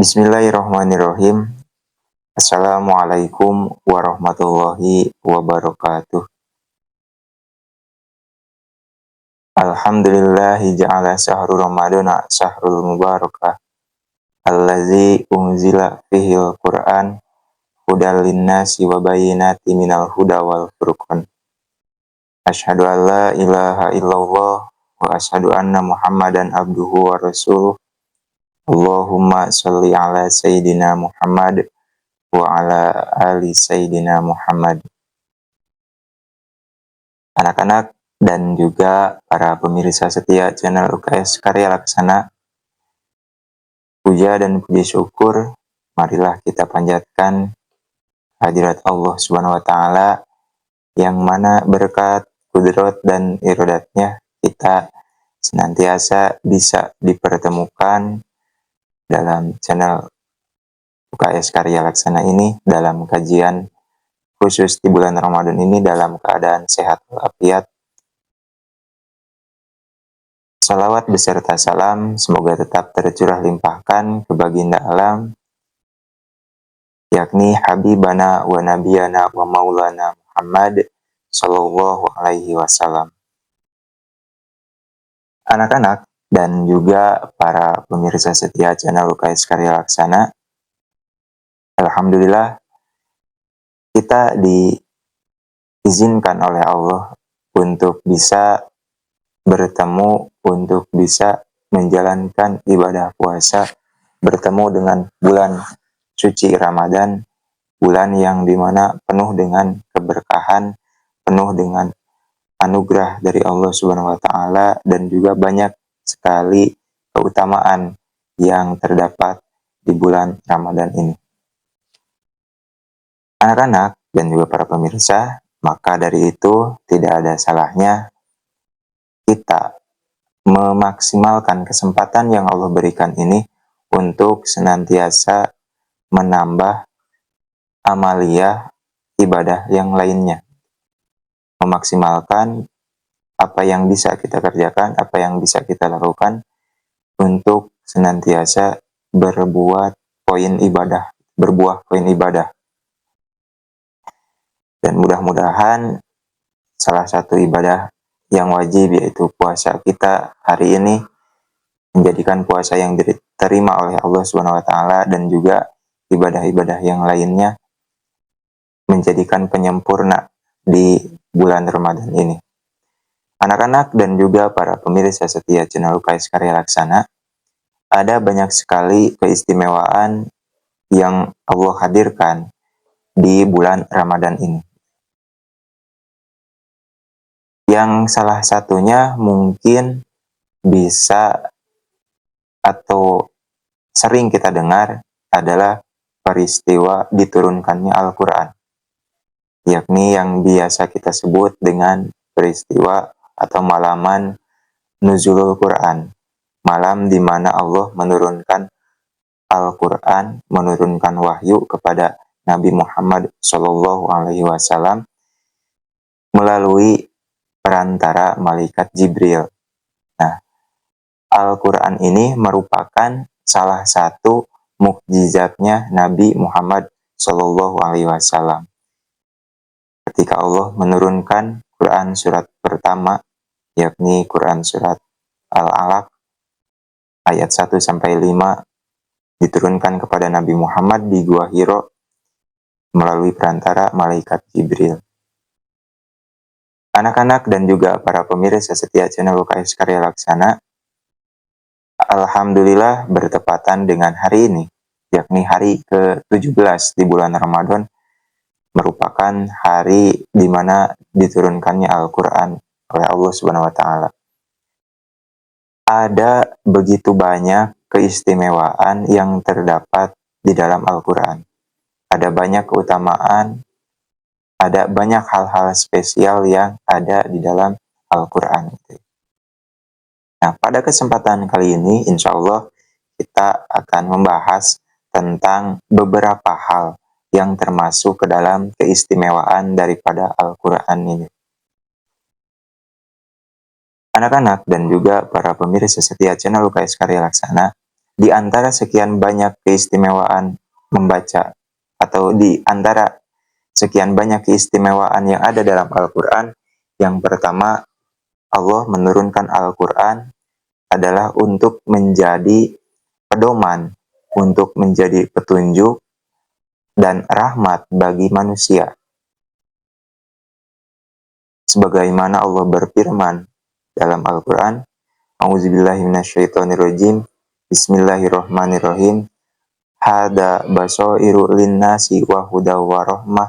Bismillahirrahmanirrahim. Assalamualaikum warahmatullahi wabarakatuh. Alhamdulillahi ja'ala syahrul ramadana syahrul mubarakah allazi unzila fihil Qur'an hudal linnasi wa bayyinatin minal huda wal furqan. Asyhadu an la ilaha illallah wa asyhadu anna Muhammadan abduhu wa rasuluh. Allahumma sholli ala sayyidina Muhammad wa ala ali sayyidina Muhammad. Anak-anak dan juga para pemirsa setia channel UKS Karya Laksana, puja dan puji syukur marilah kita panjatkan hadirat Allah Subhanahu wa taala yang mana berkat kudrat dan iradatnya kita senantiasa bisa dipertemukan dalam channel UKS Karya Laksana ini dalam kajian khusus di bulan Ramadan ini dalam keadaan sehat walafiat. Salawat beserta salam semoga tetap tercurah limpahkan ke baginda alam, yakni Habibana wa Nabiyana wa Maulana Muhammad Sallallahu Alaihi Wasallam. Anak-anak dan juga para pemirsa setia channel UKS Karya Laksana, alhamdulillah kita diizinkan oleh Allah untuk bisa bertemu, untuk bisa menjalankan ibadah puasa, bertemu dengan bulan suci Ramadan, bulan yang dimana penuh dengan keberkahan, penuh dengan anugerah dari Allah Subhanahu wa taala dan juga banyak sekali keutamaan yang terdapat di bulan Ramadan ini. Anak-anak dan juga para pemirsa, maka dari itu tidak ada salahnya kita memaksimalkan kesempatan yang Allah berikan ini untuk senantiasa menambah amaliyah ibadah yang lainnya. Memaksimalkan apa yang bisa kita kerjakan, apa yang bisa kita lakukan untuk senantiasa berbuah poin ibadah. Dan mudah-mudahan salah satu ibadah yang wajib yaitu puasa kita hari ini menjadikan puasa yang diterima oleh Allah Subhanahu wa taala dan juga ibadah-ibadah yang lainnya menjadikan penyempurna di bulan Ramadan ini. Anak-anak dan juga para pemirsa setia channel UKS Karya Laksana, ada banyak sekali keistimewaan yang Allah hadirkan di bulan Ramadan ini. Yang salah satunya mungkin bisa atau sering kita dengar adalah peristiwa diturunkannya Al-Quran, yakni yang biasa kita sebut dengan peristiwa atau malaman Nuzulul Quran, malam di mana Allah menurunkan Al-Quran, menurunkan wahyu kepada Nabi Muhammad Shallallahu Alaihi Wasallam melalui perantara malaikat Jibril. Nah, Al-Quran ini merupakan salah satu mukjizatnya Nabi Muhammad Shallallahu Alaihi Wasallam. Ketika Allah menurunkan Quran surat pertama, yakni Quran surat Al-Alaq ayat 1 sampai 5 diturunkan kepada Nabi Muhammad di Gua Hiro melalui perantara malaikat Jibril. Anak-anak dan juga para pemirsa setia channel UKS Karya Laksana, alhamdulillah bertepatan dengan hari ini, yakni hari ke-17 di bulan Ramadan, merupakan hari di mana diturunkannya Al-Quran oleh Allah Subhanahu wa taala. Ada begitu banyak keistimewaan yang terdapat di dalam Al-Quran. Ada banyak keutamaan, ada banyak hal-hal spesial yang ada di dalam Al-Quran. Nah, pada kesempatan kali ini, insya Allah kita akan membahas tentang beberapa hal yang termasuk ke dalam keistimewaan daripada Al-Quran ini. Anak-anak dan juga para pemirsa setia channel UKS Karya Laksana, di antara sekian banyak keistimewaan membaca, atau di antara sekian banyak keistimewaan yang ada dalam Al-Quran, yang pertama, Allah menurunkan Al-Quran adalah untuk menjadi pedoman, untuk menjadi petunjuk dan rahmat bagi manusia. Sebagaimana Allah berfirman dalam Al-Quran, A'udzubillahi minasyaitonirrajim, Bismillahirrahmanirrahim, Hada basairu linnasi wa hudaw wa rahmah,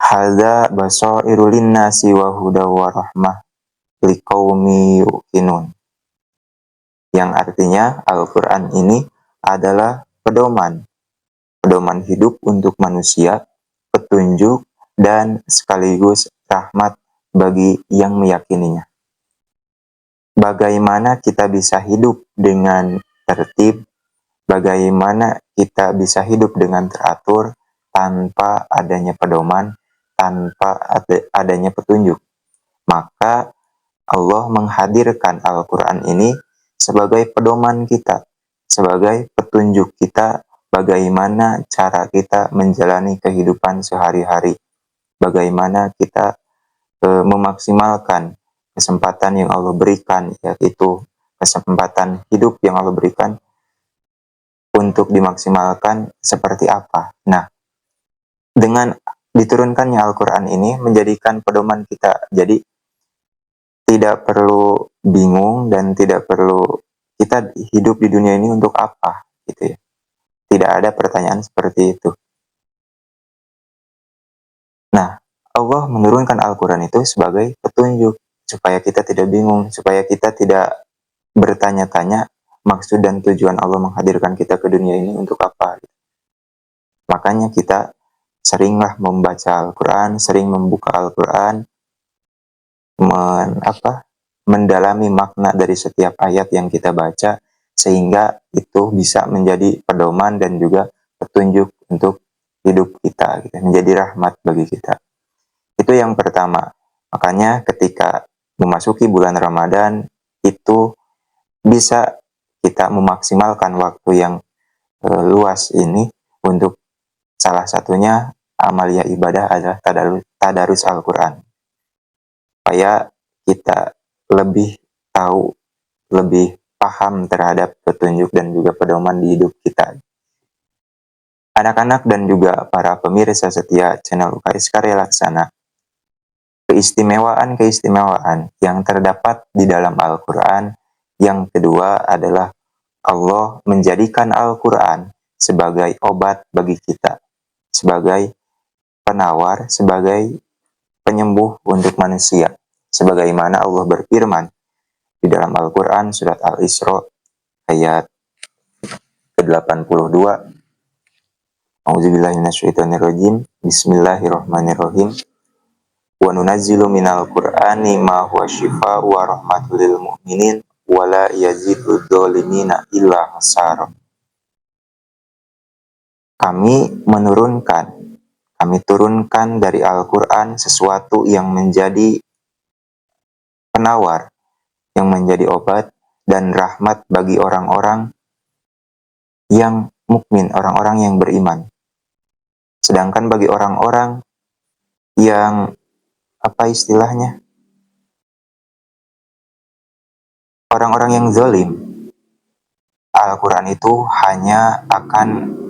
Hada basairu linnasi wa hudaw wa rahmah liqaumi yuqinun. Yang artinya Al-Quran ini adalah pedoman hidup untuk manusia, petunjuk, dan sekaligus rahmat bagi yang meyakininya. Bagaimana kita bisa hidup dengan tertib, bagaimana kita bisa hidup dengan teratur tanpa adanya pedoman, tanpa adanya petunjuk. Maka Allah menghadirkan Al-Quran ini sebagai pedoman kita, sebagai petunjuk kita bagaimana cara kita menjalani kehidupan sehari-hari, bagaimana kita memaksimalkan kesempatan yang Allah berikan, yaitu kesempatan hidup yang Allah berikan untuk dimaksimalkan seperti apa. Nah, dengan diturunkannya Al-Quran ini menjadikan pedoman kita, jadi tidak perlu bingung dan tidak perlu kita hidup di dunia ini untuk apa, gitu ya. Tidak ada pertanyaan seperti itu. Nah, Allah menurunkan Al-Quran itu sebagai petunjuk, supaya kita tidak bingung, supaya kita tidak bertanya-tanya maksud dan tujuan Allah menghadirkan kita ke dunia ini untuk apa. Makanya kita seringlah membaca Al-Quran, sering membuka Al-Quran, mendalami makna dari setiap ayat yang kita baca, sehingga itu bisa menjadi pedoman dan juga petunjuk untuk hidup kita, gitu, menjadi rahmat bagi kita. Itu yang pertama. Makanya ketika memasuki bulan Ramadan, itu bisa kita memaksimalkan waktu yang luas ini untuk salah satunya amalia ibadah adalah tadarus Al-Quran. Supaya kita lebih tahu, lebih paham terhadap petunjuk dan juga pedoman di hidup kita. Anak-anak dan juga para pemirsa setia channel UKS Karya Laksana, keistimewaan-keistimewaan yang terdapat di dalam Al-Quran yang kedua adalah Allah menjadikan Al-Quran sebagai obat bagi kita, sebagai penawar, sebagai penyembuh untuk manusia. Sebagaimana Allah berfirman di dalam Al-Quran surat Al-Isra ayat ke-82, A'udzubillahi minasyaitonirrajim, Bismillahirrahmanirrahim, wa nunazzilu minal Qur'ani ma huwa syifaa'un wa rahmatul lil mu'minin wa la yazidud dzalimina illa khasara. Kami turunkan dari Al-Quran sesuatu yang menjadi penawar, yang menjadi obat dan rahmat bagi orang-orang yang mukmin, orang-orang yang beriman. Sedangkan bagi orang-orang yang orang-orang yang zalim, Al-Quran itu hanya akan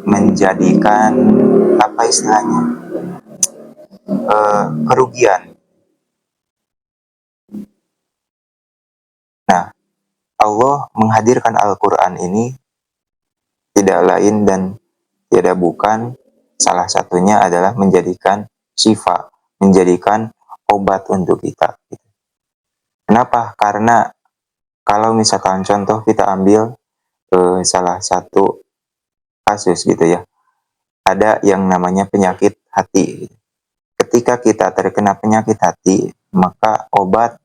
menjadikan kerugian. Nah, Allah menghadirkan Al-Quran ini tidak lain dan tidak bukan, salah satunya adalah menjadikan syifa, menjadikan obat untuk kita. Kenapa? Karena kalau misalkan contoh kita ambil salah satu kasus gitu ya, ada yang namanya penyakit hati. Ketika kita terkena penyakit hati, maka obat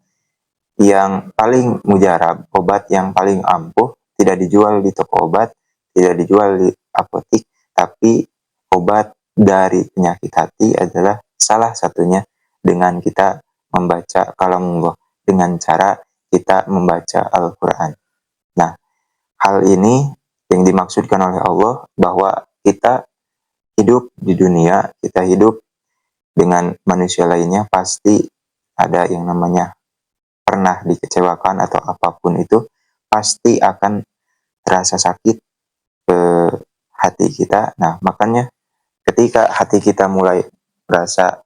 yang paling mujarab, obat yang paling ampuh tidak dijual di toko obat, tidak dijual di apotik, tapi obat dari penyakit hati adalah salah satunya dengan kita membaca kalamullah, dengan cara kita membaca Al-Quran. Nah, hal ini yang dimaksudkan oleh Allah bahwa kita hidup di dunia, kita hidup dengan manusia lainnya, pasti ada yang namanya pernah dikecewakan atau apapun itu, pasti akan terasa sakit ke hati kita. Nah, makanya ketika hati kita mulai berasa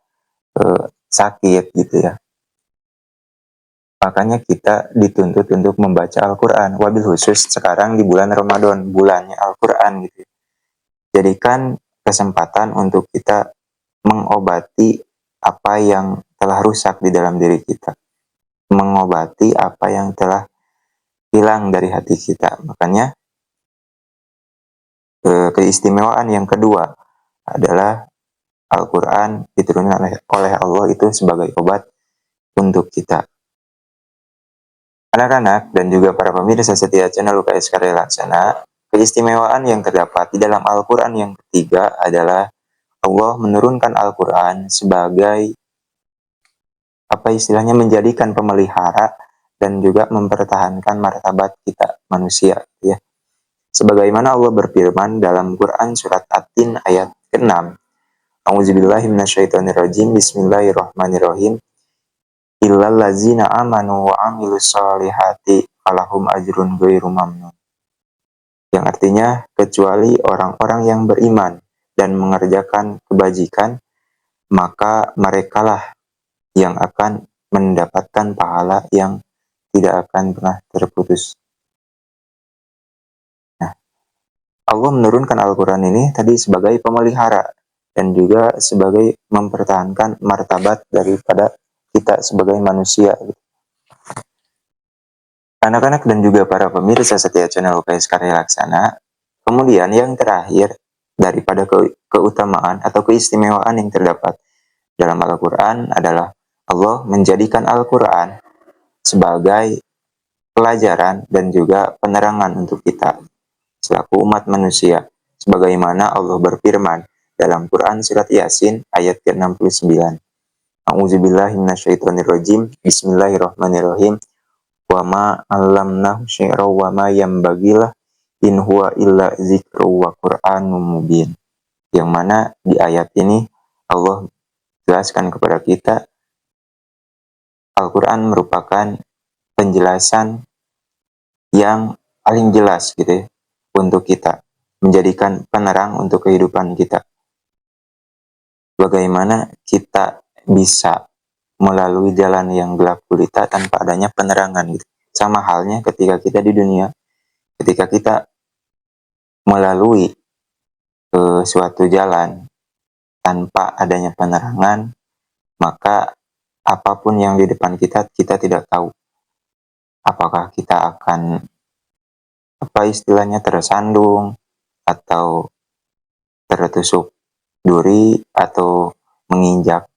sakit gitu ya, makanya kita dituntut untuk membaca Al-Quran. Wabil khusus sekarang di bulan Ramadan, bulannya Al-Quran gitu. Jadikan kesempatan untuk kita mengobati apa yang telah rusak di dalam diri kita. Mengobati apa yang telah hilang dari hati kita. Makanya keistimewaan yang kedua adalah Al-Quran diturunkan oleh Allah itu sebagai obat untuk kita. Anak-anak dan juga para pemirsa setia channel UKS Karya Laksana, keistimewaan yang terdapat di dalam Al-Quran yang ketiga adalah Allah menurunkan Al-Quran sebagai apa istilahnya menjadikan pemelihara dan juga mempertahankan martabat kita manusia ya. Sebagaimana Allah berfirman dalam Quran surat At-Tin ayat ke-6. A'udzubillahi minasyaitonirrajim. Bismillahirrahmanirrahim. Illal ladzina amanu wa amilus solihati falahum ajrun ghairu mamnun. Yang artinya kecuali orang-orang yang beriman dan mengerjakan kebajikan, maka merekalah yang akan mendapatkan pahala yang tidak akan pernah terputus. Nah, Allah menurunkan Al-Quran ini tadi sebagai pemelihara dan juga sebagai mempertahankan martabat daripada kita sebagai manusia. Anak-anak dan juga para pemirsa setia channel UKS Karya Laksana, kemudian yang terakhir daripada keutamaan atau keistimewaan yang terdapat dalam Al-Quran adalah Allah menjadikan Al-Quran sebagai pelajaran dan juga penerangan untuk kita selaku umat manusia. Sebagaimana Allah berfirman dalam Quran surat Yasin ayat ke-69. A'udzubillahi minasyaitonirrajim. Bismillahirrahmanirrahim. Wa ma 'allamnahu syi'ra wa ma yanbaghilah in huwa illa dzikru wa Qur'anum mubin. Yang mana di ayat ini Allah jelaskan kepada kita Al-Quran merupakan penjelasan yang paling jelas gitu ya untuk kita, menjadikan penerang untuk kehidupan kita. Bagaimana kita bisa melalui jalan yang gelap gulita tanpa adanya penerangan gitu. Sama halnya ketika kita di dunia, ketika kita melalui suatu jalan tanpa adanya penerangan, maka apapun yang di depan kita, kita tidak tahu apakah kita akan apa istilahnya tersandung atau tertusuk duri atau menginjak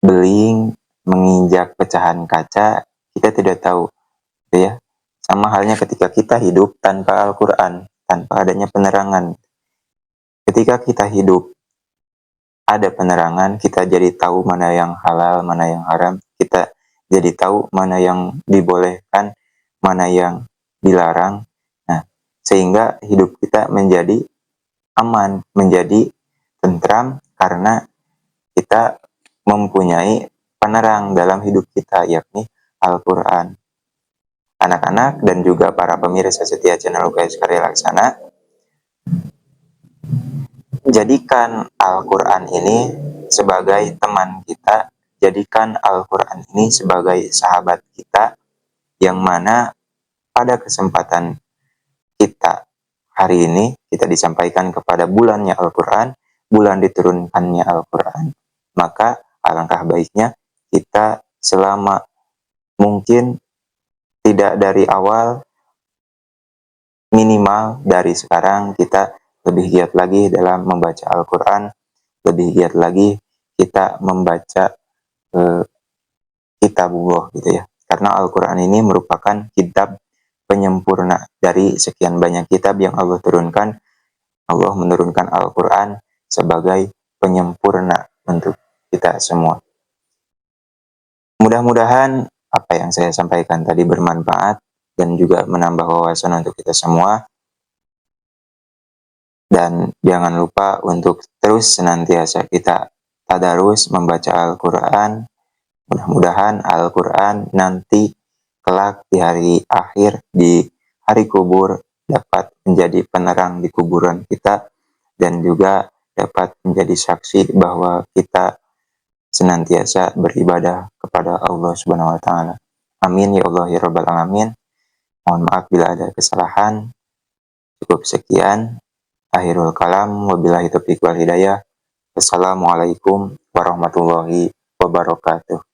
beling, menginjak pecahan kaca, kita tidak tahu, gitu ya. Sama halnya ketika kita hidup tanpa Al-Quran, tanpa adanya penerangan. Ketika kita hidup ada penerangan, kita jadi tahu mana yang halal, mana yang haram. Kita jadi tahu mana yang dibolehkan, mana yang dilarang. Nah, sehingga hidup kita menjadi aman, menjadi tentram karena kita mempunyai penerang dalam hidup kita, yakni Al-Quran. Anak-anak dan juga para pemirsa setia channel UKS Karya Laksana, jadikan Al-Quran ini sebagai teman kita, jadikan Al-Quran ini sebagai sahabat kita, yang mana pada kesempatan kita hari ini, kita disampaikan kepada bulannya Al-Quran, bulan diturunkannya Al-Quran. Maka alangkah baiknya kita selama mungkin tidak dari awal, minimal dari sekarang kita lebih giat lagi dalam membaca Al-Quran, lebih giat lagi kita membaca kitabullah gitu ya. Karena Al-Quran ini merupakan kitab penyempurna dari sekian banyak kitab yang Allah turunkan. Allah menurunkan Al-Quran sebagai penyempurna untuk kita semua. Mudah-mudahan apa yang saya sampaikan tadi bermanfaat dan juga menambah wawasan untuk kita semua. Dan jangan lupa untuk terus senantiasa kita tadarus membaca Al-Quran. Mudah-mudahan Al-Quran nanti kelak di hari akhir, di hari kubur, dapat menjadi penerang di kuburan kita dan juga dapat menjadi saksi bahwa kita senantiasa beribadah kepada Allah Subhanahu wa taala. Amin ya Allah ya rabbal alamin. Mohon maaf bila ada kesalahan. Cukup sekian. Akhirul kalam, wabillahi taufiq wal hidayah. Wassalamualaikum warahmatullahi wabarakatuh.